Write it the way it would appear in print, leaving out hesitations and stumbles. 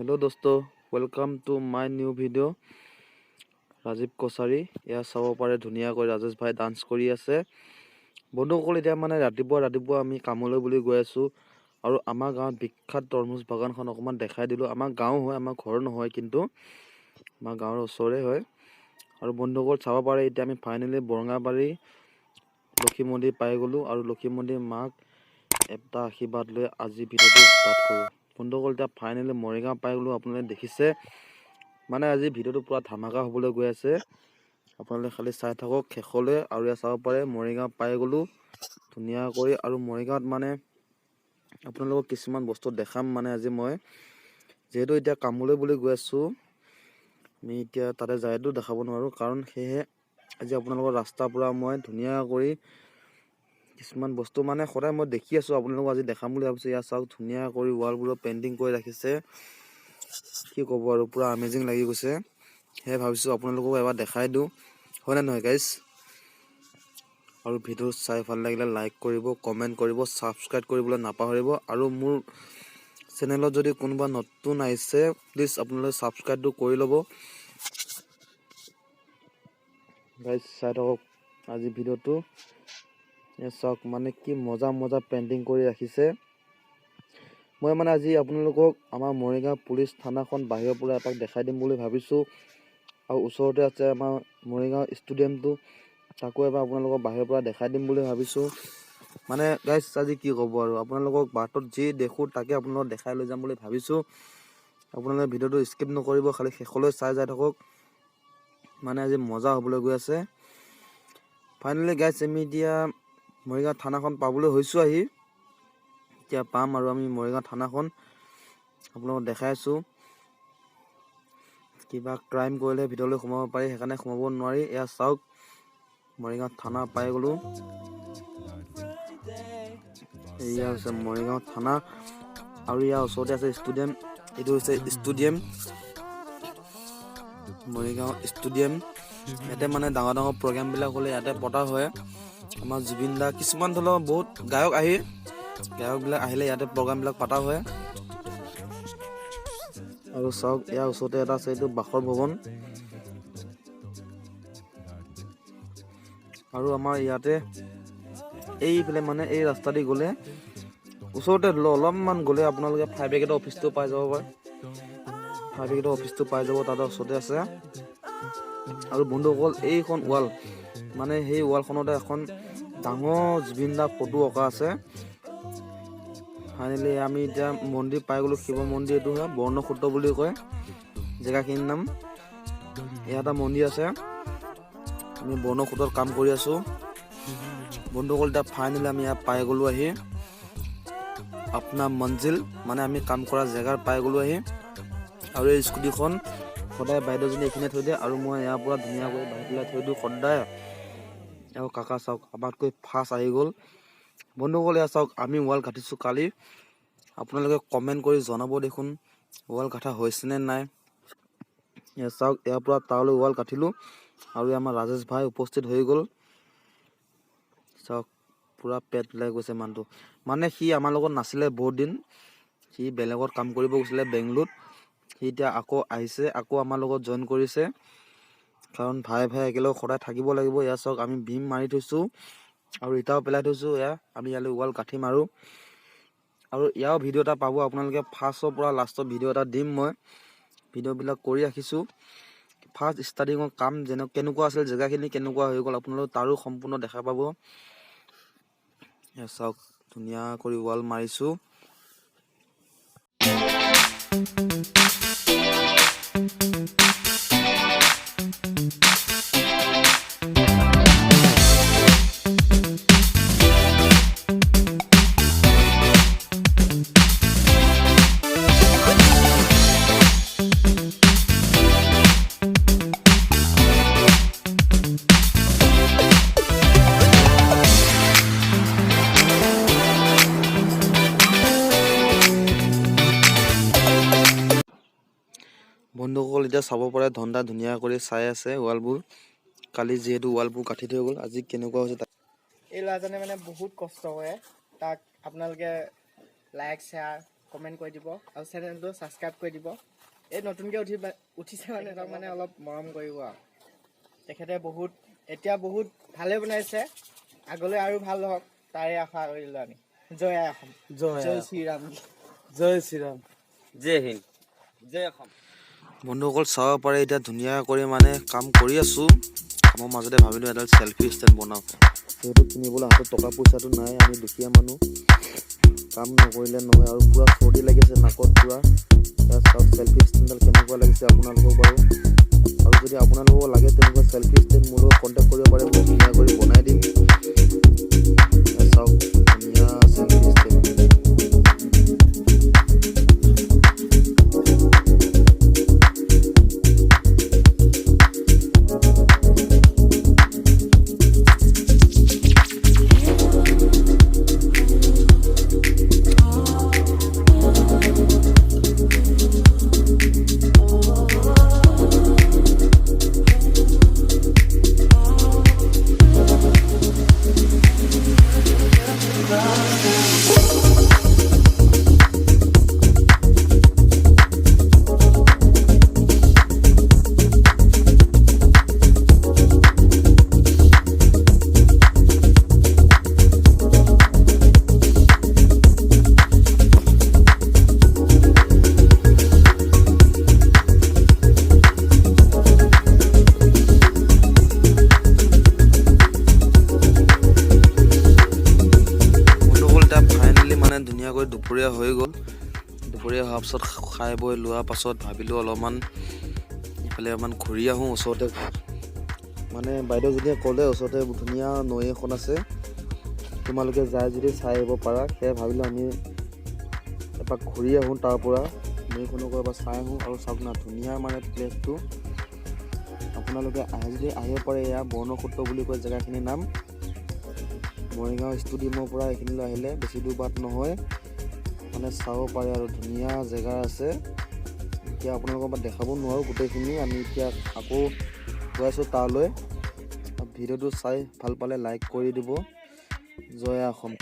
Hello दोस्तों, welcome to my new video'. Rajib Kachari এয়া চাব পাৰে ধুনীয়াকৈ ৰাজেশ ভাই ডান্স কৰি আছে। বন্ধুসকল, এতিয়া মানে ৰাতিপুৱা আমি কামলৈ বুলি গৈ আছোঁ আৰু আমাৰ গাঁৱত বিখ্যাত তৰমুজ বাগানখন অকণমান দেখাই দিলোঁ। আমাৰ গাঁও হয়, আমাৰ ঘৰ নহয়, কিন্তু আমাৰ গাঁৱৰ ওচৰে হয়। আৰু বন্ধুসকল চাব পাৰে, এতিয়া আমি ফাইনেলি বৰঙাবাৰী লক্ষী মন্দিৰ পাই গ'লোঁ আৰু লক্ষী মন্দিৰ মাক এটা আশীৰ্বাদ লৈ আজি ভিডিঅ'টো ষ্টাৰ্ট কৰোঁ। বন্ধুসকল, এতিয়া ফাইনেলি মৰিগাঁও পাই গ'লোঁ। আপোনালোকে দেখিছে মানে আজি ভিডিঅ'টো পুৰা ধামাকা হ'বলৈ গৈ আছে। আপোনালোকে খালি চাই থাকক শেষলৈ। আৰু ইয়াত চাব পাৰে মৰিগাঁও পাই গ'লোঁ ধুনীয়াকৈ। আৰু মৰিগাঁৱত মানে আপোনালোকক কিছুমান বস্তু দেখাম। মানে আজি মই যিহেতু এতিয়া কামলৈ বুলি গৈ আছোঁ, আমি এতিয়া তাতে যায়তো দেখাব নোৱাৰোঁ, কাৰণ সেয়েহে আজি আপোনালোকৰ ৰাস্তাৰ পৰা মই ধুনীয়া কৰি কিছুমান বস্তু মানে সদায় মই দেখি আছোঁ, আপোনালোকক আজি দেখাম বুলি ভাবিছোঁ। ইয়াত চাওক ধুনীয়া কৰি ৱালবোৰত পেইণ্টিং কৰি ৰাখিছে। কি ক'ব আৰু পুৰা আমেজিং লাগি গৈছে। সেয়ে ভাবিছোঁ আপোনালোকক এবাৰ দেখাই দিওঁ, হয়নে নহয় গাইজ? আৰু ভিডিঅ' চাই ভাল লাগিলে লাইক কৰিব, কমেণ্ট কৰিব, ছাবস্ক্ৰাইব কৰিবলৈ নাপাহৰিব। আৰু মোৰ চেনেলত যদি কোনোবা নতুন আহিছে, প্লিজ আপোনালোকে ছাবস্ক্ৰাইবটো কৰি ল'ব গাইজ। চাই থাকক আজি ভিডিঅ'টো। চাওক মানে কি মজা পেইণ্টিং কৰি ৰাখিছে। মই মানে আজি আপোনালোকক আমাৰ মৰিগাঁও পুলিচ থানাখন বাহিৰৰ পৰা এপাক দেখাই দিম বুলি ভাবিছোঁ। আৰু ওচৰতে আছে আমাৰ মৰিগাঁও ষ্টেডিয়ামটো, তাকো এবাৰ আপোনালোকক বাহিৰৰ পৰা দেখাই দিম বুলি ভাবিছোঁ। মানে গাইজ আজি কি ক'ব আৰু, আপোনালোকক বাটত যি দেখোঁ তাকে আপোনালোকক দেখাই লৈ যাম বুলি ভাবিছোঁ। আপোনালোকে ভিডিঅ'টো স্কিপ নকৰিব, খালি শেষলৈ চাই যাই থাকক। মানে আজি মজা হ'বলৈ গৈ আছে। ফাইনেলি গাইজ আমি এতিয়া মৰিগাঁও থানাখন পাবলৈ হৈছোঁ আহি। এতিয়া পাম আৰু আমি মৰিগাঁও থানাখন আপোনালোকক দেখাই আছোঁ। কিবা ক্ৰাইম কৰিলে ভিতৰলৈ সোমাব পাৰি, সেইকাৰণে সোমাব নোৱাৰি। এয়া চাওক মৰিগাঁও থানা পাই গ'লোঁ। এয়া হৈছে মৰিগাঁও থানা আৰু ইয়াৰ ওচৰতে আছে ষ্টেডিয়াম। এইটো হৈছে ষ্টেডিয়াম, মৰিগাঁও ষ্টেডিয়াম। ইয়াতে মানে ডাঙৰ প্ৰগ্ৰামবিলাক হ'লে ইয়াতে পতা হয়। আমাৰ জুবিন দা, কিছুমান ধৰণৰ বহুত গায়কবিলাক আহিলে ইয়াতে প্ৰগ্ৰামবিলাক পতা হয়। আৰু চাওক ইয়াৰ ওচৰতে এটা আছে, এইটো বাসৰ ভৱন। আৰু আমাৰ ইয়াতে এইফালে মানে এই ৰাস্তা দি গ'লে ওচৰতে অলপমান গ'লে আপোনালোকে ফায়াৰ ব্ৰিগেডৰ অফিচটো পাই যাব পাৰে। ফায়াৰ ব্ৰিগেডৰ অফিচটো পাই যাব, তাতে ওচৰতে আছে। আৰু বন্ধুসকল, এইখন ৱাল মানে সেই ৱালখনতে এখন ডাঙৰ জুবিন দা ফটো অঁকা আছে। ফাইনেলি আমি এতিয়া মন্দিৰ পাই গ'লোঁ, শিৱ মন্দিৰ। এইটো হয় বৰ্ণসূত্ৰ বুলি কয় জেগাখিনিৰ নাম। ইয়াত এটা মন্দিৰ আছে, আমি বৰ্ণসূত্ৰত কাম কৰি আছোঁ। বন্ধুসকল, এতিয়া ফাইনেলি আমি ইয়াত পাই গ'লোঁ আহি আপোনাৰ মঞ্জিল, মানে আমি কাম কৰা জেগাত পাই গ'লোঁ আহি। আৰু এই স্কুটিখন সদায় বাইদেউজনী এইখিনিয়ে থৈ দিয়ে, আৰু মই ইয়াৰ পৰা ধুনীয়াকৈ বাহিৰ পেলাই থৈ দিওঁ সদায়। আৰু কাকা চাওক আমাতকৈ ফাৰ্ষ্ট আহি গ'ল। বন্ধুসকল, ইয়াত চাওক আমি ৱাল গাঁঠিছোঁ কালি। আপোনালোকে কমেণ্ট কৰি জনাব দেখোন ৱাল গাঁঠা হৈছেনে নাই। ইয়াত চাওক ইয়াৰ পৰা তালৈ ৱাল গাঁঠিলোঁ আৰু আমাৰ ৰাজেশ ভাই উপস্থিত হৈ গ'ল। চাওক পুৰা পেট ওলাই গৈছে মানুহটো। মানে সি আমাৰ লগত নাছিলে বহুত দিন, সি বেলেগত কাম কৰিব গৈছিলে বেংগলোৰত। সি এতিয়া আকৌ আহিছে, আকৌ আমাৰ লগত জইন কৰিছে, কাৰণ ভাই একেলগে সদায় থাকিব লাগিব। ইয়াত চাওক আমি ভীম মাৰি থৈছোঁ আৰু ইটাও পেলাই থৈছোঁ। এয়া আমি ইয়ালৈ ৱাল গাঁঠিম আৰু ইয়াৰ ভিডিঅ' এটা পাব আপোনালোকে। ফাৰ্ষ্টৰ পৰা লাষ্টৰ ভিডিঅ' এটা দিম মই। ভিডিঅ'বিলাক কৰি ৰাখিছোঁ। ফাৰ্ষ্ট ষ্টাৰ্টিঙৰ কাম কেনেকুৱা আছিল, জেগাখিনি কেনেকুৱা হৈ গ'ল, আপোনালোকে তাৰো সম্পূৰ্ণ দেখা পাব। এয়া চাওক ধুনীয়া কৰি ৱাল মাৰিছোঁ। বন্ধুসকল, এতিয়া চাব পাৰে ধন্দা ধুনীয়া কৰি চাই আছে ৱালবোৰ। কালি যিহেতু ৱালবোৰ গাঁঠি থৈ গ'ল, আজি কেনেকুৱা হৈছে। এই ল'ৰাজনে মানে বহুত কষ্ট কৰে, তাক আপোনালোকে লাইক শ্বেয়াৰ কমেণ্ট কৰি দিব আৰু চেনেলটো ছাবস্ক্ৰাইব কৰি দিব। এই নতুনকৈ উঠিছে মানে তাক মানে অলপ মৰম কৰিব আৰু তেখেতে এতিয়া বহুত ভালে বনাইছে, আগলৈ আৰু ভাল হওক তাৰে আশা কৰিলোঁ আমি। জয় আই অসম, জয় শ্ৰীৰাম, জয় শ্ৰীৰাম, জয় হিন্দ, জয় অসম। বন্ধুসকল চাব পাৰে এতিয়া ধুনীয়া কৰি মানে কাম কৰি আছোঁ। কামৰ মাজতে ভাবিলোঁ এডাল চেল্ফি ষ্টেণ্ড বনাওঁ, যিহেতু কিনিবলৈ হাতত টকা পইচাটো নাই, আমি দুখীয়া মানুহ, কাম নকৰিলে নহয়। আৰু পূৰা চৰ্দি লাগিছে নাকত পূৰা। চাওক চেল্ফি ষ্টেণ্ডডাল কেনেকুৱা লাগিছে আপোনালোকক বাৰু। আৰু যদি আপোনালোকক লাগে তেনেকুৱা চেল্ফি ষ্টেণ্ড মোৰ লগত কণ্টেক্ট কৰিব পাৰে, মই ধুনীয়া কৰি বনাই দিম। চাওক ধুনীয়া চেল্ফি ষ্টেণ্ড। ধুনীয়াকৈ দুপৰীয়া হৈ গ'ল। দুপৰীয়া হোৱাৰ পাছত খাই বৈ লোৱাৰ পাছত ভাবিলোঁ অলপমান ইফালে অকণমান ঘূৰি আহোঁ। ওচৰতে মানে বাইদেউজনীয়ে ক'লে ওচৰতে ধুনীয়া নৈ এখন আছে, তোমালোকে যাই যদি চাই আহিব পাৰা। সেয়ে ভাবিলোঁ আমি এপাক ঘূৰি আহোঁ, তাৰ পৰা নৈখনকো এবাৰ চাই আহোঁ। আৰু চাওক না ধুনীয়া মানে প্লেচটো, আপোনালোকে আহে যদি আহিব পাৰে। এয়া বৰ্ণসূত্ৰ বুলি কয় জেগাখিনিৰ নাম। মৰিগাঁও ষ্টেডিয়ামৰ পৰা এইখিনিলৈ আহিলে বেছি দূৰ বাট নহয়, মানে চাব পাৰে আৰু ধুনীয়া জেগা আছে। এতিয়া আপোনালোকৰ পৰা দেখাব নোৱাৰোঁ গোটেইখিনি, আমি এতিয়া আকৌ গৈ আছোঁ তালৈ। ভিডিঅ'টো চাই ভাল পালে লাইক কৰি দিব। জয় অসম।